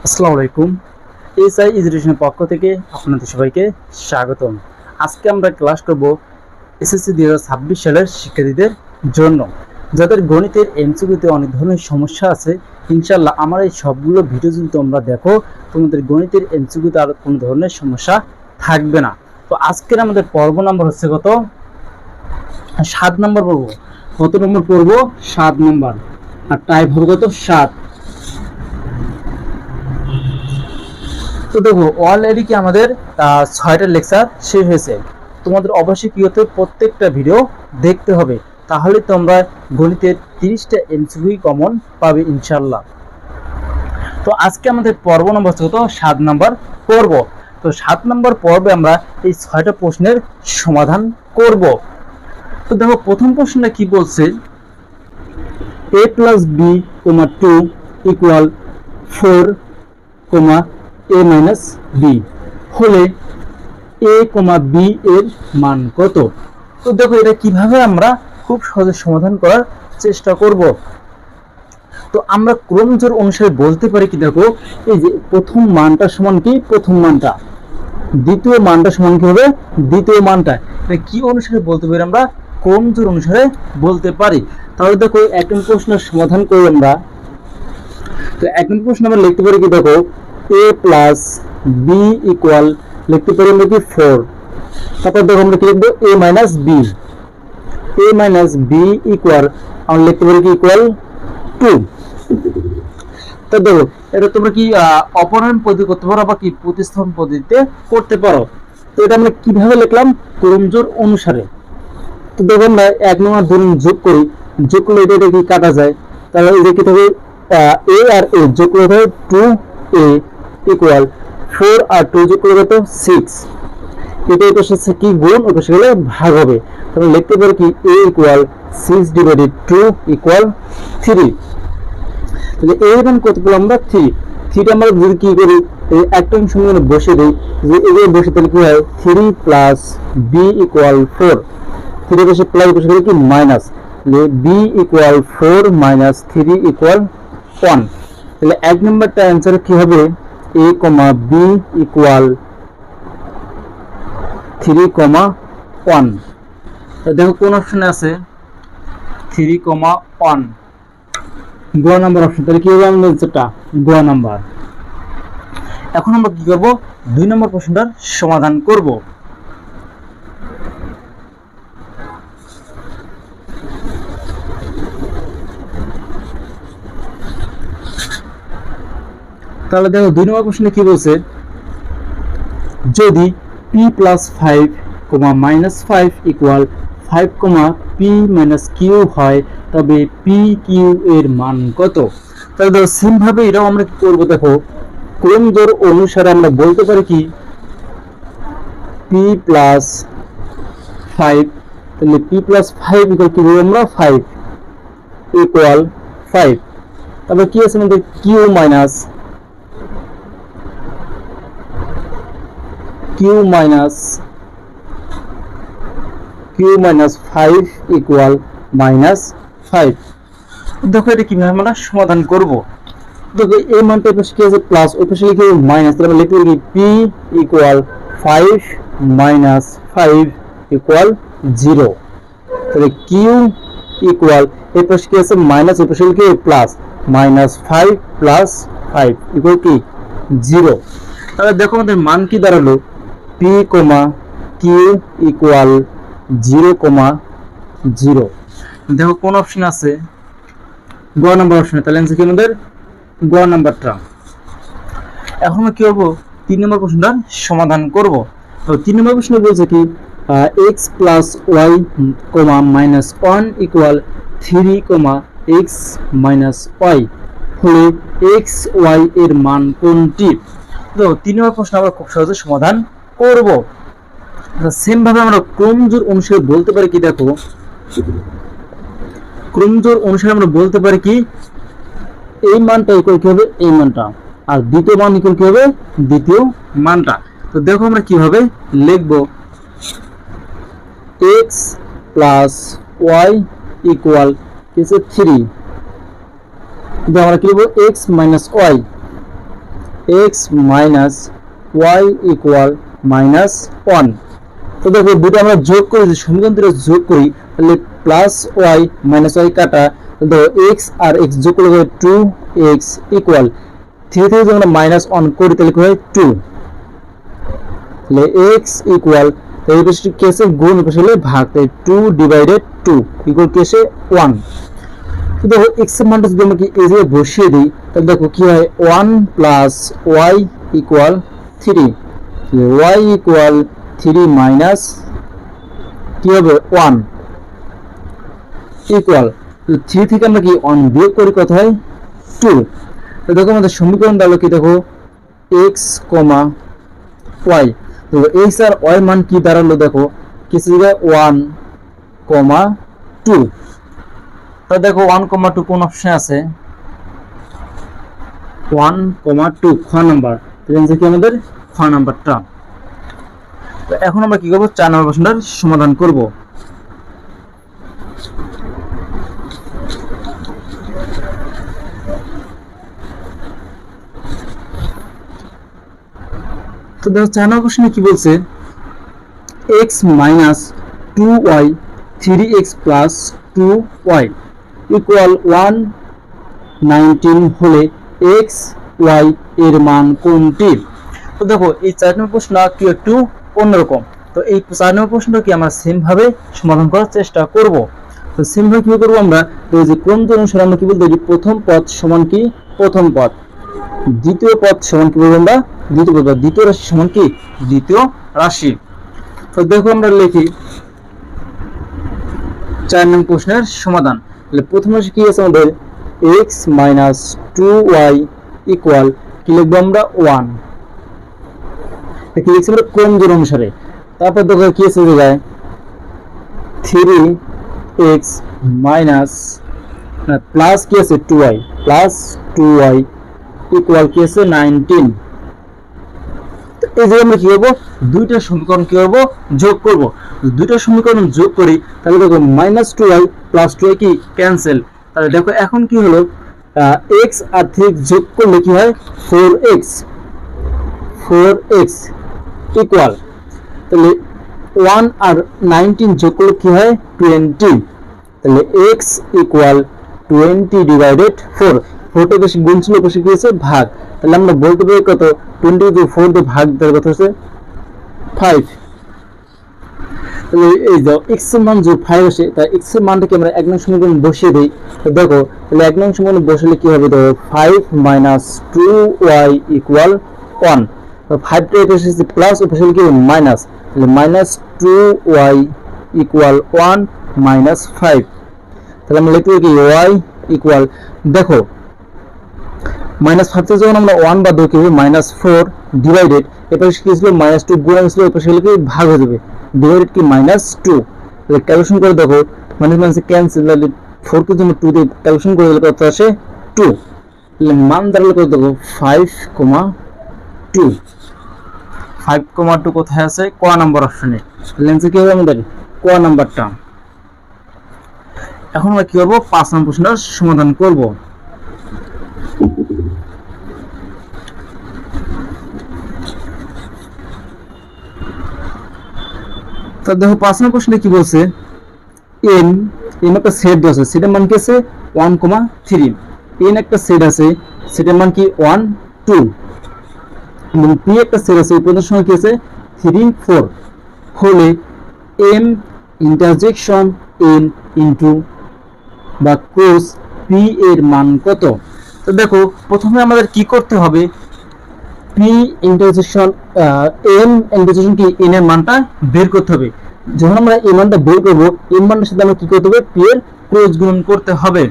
আসসালামু আলাইকুম। এসআই এডুকেশনের পক্ষ থেকে আপনাদের সবাইকে স্বাগতম। আজকে আমরা ক্লাস করব এসএসসি 2026 সালের শিক্ষার্থীদের জন্য, যাদের গণিতের এমসিকিউতে অনেক ধরনের সমস্যা আছে। ইনশাআল্লাহ আমার এই সবগুলো ভিডিও যদি তোমরা দেখো, তোমাদের গণিতের এমসিকিউতে আর কোনো ধরনের সমস্যা থাকবে না। তো আজকের আমাদের পর্ব নাম্বার হচ্ছে কত? 7 নম্বর পর্ব। কত নম্বর পর্ব? 7 নম্বর। আর টাইপ হবে কত? 7। তো দেখো, অলরেডি কি আমাদের 6টা লেকচার শেষ হয়েছে। তোমাদের অবশ্যই কি হতে, প্রত্যেকটা ভিডিও দেখতে হবে, তাহলে তোমরা গণিতের 30টা এমসিকিউ কমন পাবে ইনশাআল্লাহ। তো আজকে আমাদের পর্ব নম্বর কত? 7 নম্বর পর্ব। তো 7 নম্বর পর্বে আমরা এই 6টা প্রশ্নের সমাধান করব। তো দেখো, প্রথম প্রশ্নটা কি বলছে, a + b, 2 = 4, a - b হলে a, b এর মান কত? তো দেখো, এটা কিভাবে আমরা খুব সহজে সমাধান করার চেষ্টা করব। তো আমরা ক্রমজোর অনুসারে বলতে পারি কি, দেখো এই যে প্রথম মানটা সমান কি প্রথম মানটা, দ্বিতীয় মানটা সমান কি হবে দ্বিতীয় মানটা। এটা কি অনুসারে বলতে পারি? আমরা ক্রমজোর অনুসারে বলতে পারি। তাহলে দেখো, এক নম্বর প্রশ্নের সমাধান করি আমরা। তো এক নম্বর প্রশ্ন আমরা লিখতে পারি কি, দেখো a + b ইকুয়াল, লিখতে পারি আমরা কি 4। তারপর দেখো আমরা কি লিখবো, a - b, ইকুয়াল আমরা লিখতে পারি কি ইকুয়াল 2। তো দেখো, এটা তোমরা কি অপনয়ন পদ্ধতি করতে পারো বা কি প্রতিস্থাপন পদ্ধতিতে করতে পারো। তো এটা আমরা কিভাবে লিখলাম? ক্রমজোর অনুসারে। তো দেখো, আমরা 1 নম্বর ধরুন যোগ করি, যোগ করলে এটা কি কাটা যায়, তাহলে এটা কি হবে a আর a যোগ করলে হবে 2a ইকুয়াল 4 আর 2 যোগ করলে কত? 6। এটা এর সাথে কি গুণ, ওর সাথে গেলে ভাগ হবে। তাহলে লিখতে পারি কি a ইকুয়াল 6/2 ইকুয়াল 3। তাহলে a এর মান কত পেলাম আমরা? 3। 3টা আমরা যদি কি করি, এই একটা অংশ আমরা বসে দেই, যে এখানে বসে তাহলে কি হয় 3 + b ইকুয়াল 4। 3 বসে প্লাস বসে গেলে কি মাইনাস, তাহলে b ইকুয়াল 4 - 3 ইকুয়াল 1। তাহলে এক নম্বরটা অ্যান্সার কি হবে a, b ইকুয়াল 3, 1। দেখো কোন অপশনে আছে 3, 1, গ নাম্বার অপশন। তাহলে কি হবে আমাদের যেটা গ নাম্বার। এখন আমরা কি করব, 2 নম্বর প্রশ্নটার সমাধান করব। তাহলে দেখো 2 নম্বর প্রশ্নে কি বলছে, যদি p + 5, -5 ইকুয়াল 5, p - q হয়, তবে p q এর মান কত? তাহলে দেখো সেম ভাবে এটাও আমরা কি করব, দেখো ক্রমজোর অনুসারে আমরা বলতে পারি কি p + 5, তাহলে p + 5 ইকুয়াল কি বলবো আমরা 5 ইকুয়াল 5। তারপর কি আছে আমাদের q - 5 ইকুয়াল -5। দেখো এটা কিভাবে আমরা সমাধান করব। দেখো এই মানটা পাশে কি আছে প্লাস, ওই পাশে লিখে মাইনাস, তাহলে আমরা লিখতে পারি p ইকুয়াল 5 - 5 ইকুয়াল 0। তাহলে q ইকুয়াল, এই পাশে কি আছে মাইনাস, ওই পাশে লিখে প্লাস, -5 + 5 ইকুয়াল কি 0। তাহলে দেখো আমাদের মান কি দাঁড়ালো, p, q ইকুয়াল 0, 0। দেখো কোন অপশন আছে, গ নাম্বার অপশনে। তাহলে অ্যান্সার কি আমাদের গ নাম্বারটা। এখন কি করব, 3 নম্বর প্রশ্নটা সমাধান করব। তো 3 নম্বর প্রশ্ন বলছে কি x + y, -1 equal 3, x - y হলে x y এর মান কোনটি? তো 3 নম্বর প্রশ্ন আমরা খুব সহজে সমাধান করব। সেম ভাবে আমরা ক্রমজোর অনুসারে বলতে পারি কি, দেখো ক্রমজোর অনুসারে আমরা বলতে পারি কি এই মানটা ইকুয়াল কি হবে এই মানটা, আর দ্বিতীয় মান ইকুয়াল কি হবে দ্বিতীয় মানটা। তো দেখো আমরা কিভাবে লিখব, x + y ইকুয়াল কিছু 3, আমরা কি লিখব x - y x minus y equal minus one. তো দেখো দুটো আমরা যোগ করি, সমীকরণ দুটো যোগ করি তাহলে প্লাস ওয়াই মাইনাস ওয়াই কাটা, দেখো এক্স আর এক্স যোগ করলে হয় 2x ইকুয়াল 3 থেকে যদি আমরা মাইনাস 1 করি তাহলে কি হয় 2, তাহলে x ইকুয়াল এই পাশে কি আছে গুণ, পাশে হলে ভাগ, তাই 2 ডিভাইডেড 2 ইকুয়াল কি আসে 1। তো দেখো x এর মানটা যদি আমরা কি এই জায়গায় বসিয়ে দিই তাহলে দেখো কি হয় 1 plus y equal 3, y equal 3 minus কি হবে 1 ইকুয়াল 3 থেকে আমরা কি 1 বিয়োগ করি কত হয় 2। তো দেখো আমাদের সমীকরণ দাঁড়ালো কি দেখো x, y, তো x আর y মান কি দাঁড়ালো দেখো কিছু জায়গায় 1, 2। তো দেখো 1, 2 কোন অপশনে আছে 1, 2 খ নাম্বার, তাহলে কি আমাদের খ নাম্বারটা। তো এখন আমরা কি করব 4 নম্বর প্রশ্নটার সমাধান করব। তো দেখো 4 নম্বর প্রশ্নে কি বলছে x minus 2y 3x plus 2y equal 119 হলে x y এর মান কোনটি। তো দেখো এই 4 নম্বর প্রশ্ন কি একটু অন্যরকম, তো এই 4 নম্বর প্রশ্নটা কি আমরা সেম ভাবে সমাধান করার চেষ্টা করব। তো সেম ভাবে কি করব আমরা, তো এই যে ক্রম অনুসারে আমরা কি বলতে পারি প্রথম পদ সমান কি প্রথম পদ, দ্বিতীয় পদ সমান কি বলবো আমরা দ্বিতীয় পদ, দ্বিতীয় রাশি সমান কি দ্বিতীয় রাশি। তো দেখো আমরা লিখি 4 নম্বর প্রশ্নের সমাধান। তাহলে প্রথম রাশি কি আছে আমাদের x মাইনাস 2y ইকুয়াল কি লিখবো আমরা 1, কি লিখছি আমরা ক্রম অনুসারে। তারপর দেখো কি আছে জায়গায় 3x মাইনাস প্লাস কি আছে 2y প্লাস 2y ইকুয়াল কি আছে 19। এই যে আমরা কি করব দুইটা সমীকরণ কি করব যোগ করব, দুইটা সমীকরণ যোগ করি তাহলে দেখো -2y প্লাস 2y কি ক্যান্সেল, তাহলে দেখো এখন কি হলো x আর 3 যোগ করলে কি হয় 4x ইকুয়াল, তাহলে 1 আর 19 যোগ করলে কি হয় 20, তাহলে x ইকুয়াল 20 ডিভাইডেড 4, 4 টা বেশি গুণ ছিল বেশি কি হয়েছে ভাগ, তাহলে আমরা বলতে পারি কত 20 দিয়ে 4 দিয়ে ভাগ দেওয়ার কথা হচ্ছে 5। তাহলে এই যে x এর মান যে 5 আসে তাই x এর মানটাকে আমরা এক নং সমীকরণে বসিয়ে দেই। তো দেখো তাহলে এক নং সমীকরণে বসালে কি হবে দেখো 5 - 2y = 1, তো 5 টা এসে প্লাস উপরে কি মাইনাস, তাহলে -2y = 1 - 5, তাহলে আমরা লিখব কি y ইকুয়াল দেখো -5 থেকে যখন আমরা 1 বাদ দেব কি হবে -4 ডিভাইডেড, এরপর কি ছিল -2 গুণ ছিল এরপর সেটা কি ভাগ হয়ে যাবে ডিভাইডেড কি -2, তাহলে ক্যালকুলেশন করে দেখো মাইনাস ক্যান্সেল, তাহলে 4 কে তুমি 2 দিয়ে ক্যালকুলেশন করে দিলে কত আসে 2, তাহলে মান দাঁড়ালো কত দেখো 5,2 5,2 কোথায় আছে ক নাম্বার অপশনে, তাহলে आंसर কি হবে আমাদের ক নাম্বারটা। এখন আমরা কি করব 5 নম্বর প্রশ্নের সমাধান করব। তো দেখো 5 নম্বর প্রশ্নে কি বলছে n একটা সেট আছে, সেটার মান কি আছে 1,3, n একটা সেট আছে সেটার মান কি 1 2, এবং p একটা সেট আছে উপরের সঙ্গে কি আছে 3 4 হলে m ইন্টারসেকশন n ইনটু বা ক্রস p এর মান কত। তো দেখো প্রথমে আমাদের কি করতে হবে p ইন্টারসেকশন m ইন্টারসেকশন কি n এর মানটা বের করতে হবে। যখন আমরা এই মানটা বের করব এই মানটার সাথে আমরা কি করতে হবে p এর ক্রস গুণ করতে হবে।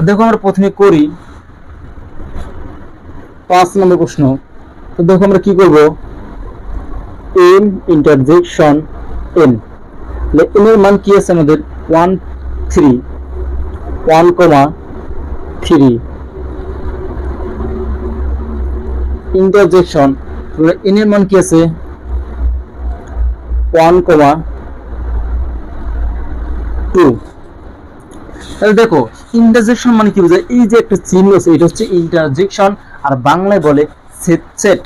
দেখো আমরা প্রথমে করি 5 নম্বর প্রশ্ন। তো দেখো আমরা কি করব m ইন্টারসেকশন n, তাহলে n এর মান কি আছে আমাদের 1 3 ইন্টারসেকশন, তাহলে n এর মান কি আছে 1,2, তাহলে দেখো ইন্টারসেকশন মানে কি বোঝায় এই যে একটা চিহ্ন আছে এটা হচ্ছে ইন্টারসেকশন, আর বাংলায় বলে সেট।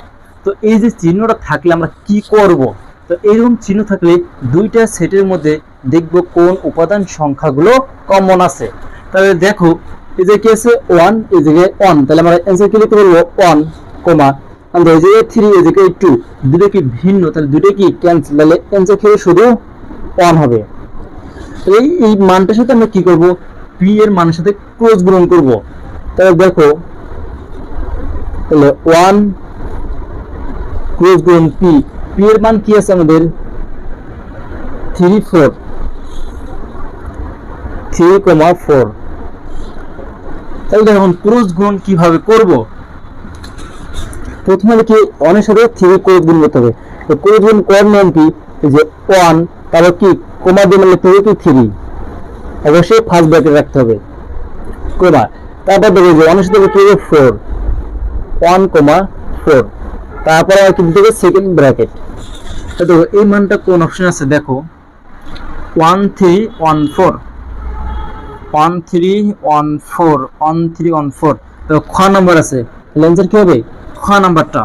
তো এই যে চিহ্নটা থাকলে আমরা কি করব? তো এইরকম চিহ্ন থাকলে দুইটা সেটের মধ্যে দেখব কোন উপাদান সংখ্যাগুলো কমন আছে। তাহলে দেখো এই যে কি আছে 1, এই জায়গায় 1, তাহলে আমরা অ্যানসার কি লিখতে বলবো 1, কমা আমরা এই জায়গায় 3, এই জায়গায় 2, দুটো কি ভিন্ন, তাহলে দুটো কি ক্যান্সেল, তাহলে অ্যানসার কি শুধু 1 হবে। এই মানটার সাথে আমরা কি করব? p এর মানের সাথে ক্রস গুণন করব। তাহলে দেখো তাহলে 1 ক্রস গুণন p, p এর মান কি আছে আমাদের 3, 4, 3,4। তাহলে দেখুন ক্রস গুণন কিভাবে করব? প্রথমে কি 1 এর সাথে 3 ক্রস গুণ করতে হবে। তো ক্রস গুণ করার নিয়ম কি? যে 1 তারপর কি কমা দিয়ে মানে 3, অবশ্যই ফার্স্ট ব্র্যাকেট রাখতে হবে, কমা, তারপর দেখো যে 1 এর সাথে কি হবে 4, 1,4, তারপর আর কি দিতে হবে সেকেন্ড ব্র্যাকেট। তো দেখো এই মানটা কোন অপশন আছে? দেখো 1314, 1314, তো খ নাম্বার আছে, তাহলে অ্যানসার কি হবে? খ নাম্বারটা।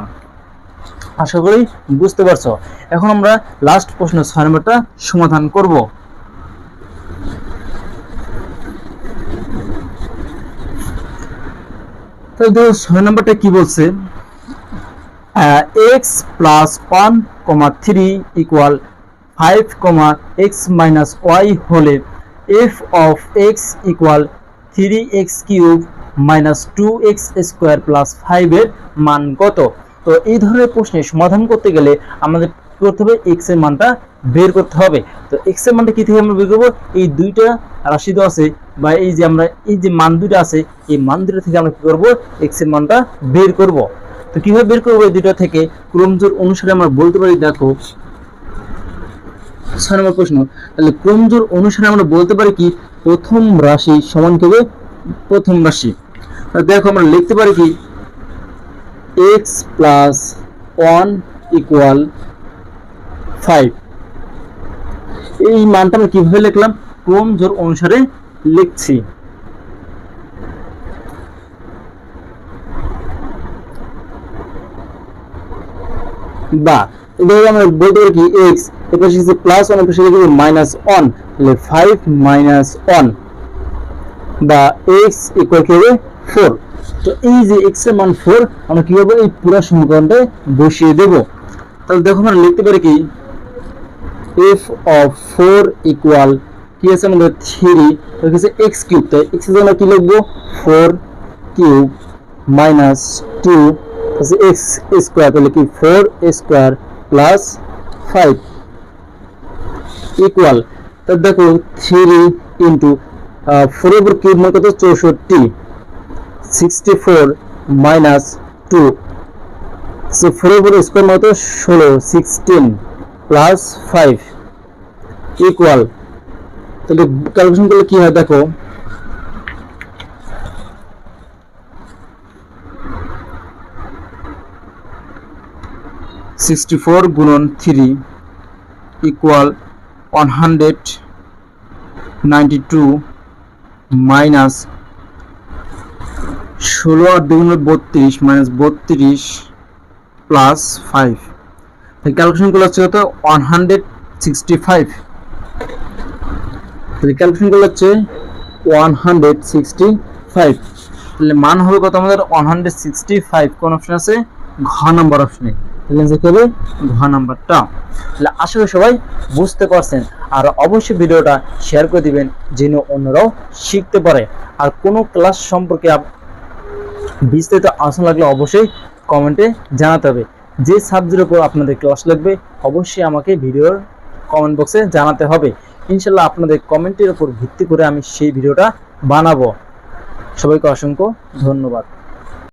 আশা করি বুঝতে পারছো। এখন আমরা লাস্ট প্রশ্ন 6 নাম্বারটা সমাধান করব। তাহলে দেখো 6 নাম্বারটা কি বলছে? x plus 1, 3 equal 5, x minus y হলে f of x equal 3x cube minus 2x square plus 5 এর মান কত? তো এই ধরনের প্রশ্নের সমাধান করতে গেলে আমাদের কি করতে হবে? x এর মানটা বের করতে হবে। তো x এর মানটা কি থেকে আমরা বের করব? এই দুইটা রাশি তো আছে, বা এই যে আমরা এই যে মান দুটো আছে, এই মান দুটো থেকে আমরা কি করব? x এর মানটা বের করব। তো কিভাবে বের করবো? এই দুটো থেকে ক্রমজোড় অনুসারে আমরা বলতে পারি, দেখো 6 নম্বর প্রশ্ন, তাহলে ক্রমজোড় অনুসারে আমরা বলতে পারি কি প্রথম রাশি সমান কি হবে? প্রথম রাশি। দেখো আমরা লিখতে পারি কি x plus 1 equal 5। এই মানটা আমরা কিভাবে লিখলাম? ক্রমজোড় অনুসারে লিখছি। বা এভাবে আমরা বলতে পারি কি x এর পাশে আছে প্লাস 1 এর পাশে লিখব -1, তাহলে 5 - 1, বা x ইকুয়াল কি হবে 4। তো এই যে x এর মান 4 আমরা কি করব? এই পুরো সমীকরণটা বসিয়ে দেব। তাহলে দেখো আমরা লিখতে পারি কি f of 4 ইকুয়াল কি আছে আমাদের 3, তাহলে আছে x কিউব, তাই x এর জন্য কি লিখব 4 কিউব minus 2 আছে x স্কয়ার, তাহলে কি 4 স্কয়ার প্লাস 5 ইকুয়াল, তাহলে দেখো 3 ইনটু 4 এর কিউব মানে কত 64, 64 মাইনাস 2, সো 4 এর স্কয়ার মানে কত 16, 16 প্লাস 5 ইকুয়াল, তাহলে ক্যালকুলেশন করলে কি হয় দেখো 64 গুণন 3 ইকুয়াল 192 মাইনাস 16 আর 2 32 মাইনাস 32 প্লাস 5, তাহলে ক্যালকুলেশন করলে হচ্ছে কত 165, তাহলে ক্যালকুলেশন করলে হচ্ছে 165, তাহলে মান হবে কত আমাদের 165। কোন অপশন আছে? ঘ নাম্বার অপশনে। তাহলে কি হবে? ঘ নাম্বারটা। তাহলে আশা করি সবাই বুঝতে পারছেন, আর অবশ্যই ভিডিওটা শেয়ার করে দিবেন যেন অন্যরাও শিখতে পারে। আর কোনো ক্লাস সম্পর্কে বিস্তারিত আলোচনা লাগলে অবশ্যই কমেন্টে জানাতে হবে। যে সাবজেক্টের উপর আপনাদের ক্লাস লাগবে অবশ্যই আমাকে ভিডিওর কমেন্ট বক্সে জানাতে হবে। ইনশাল্লাহ আপনাদের কমেন্টের উপর ভিত্তি করে আমি সেই ভিডিওটা বানাবো। সবাইকে অসংখ্য ধন্যবাদ।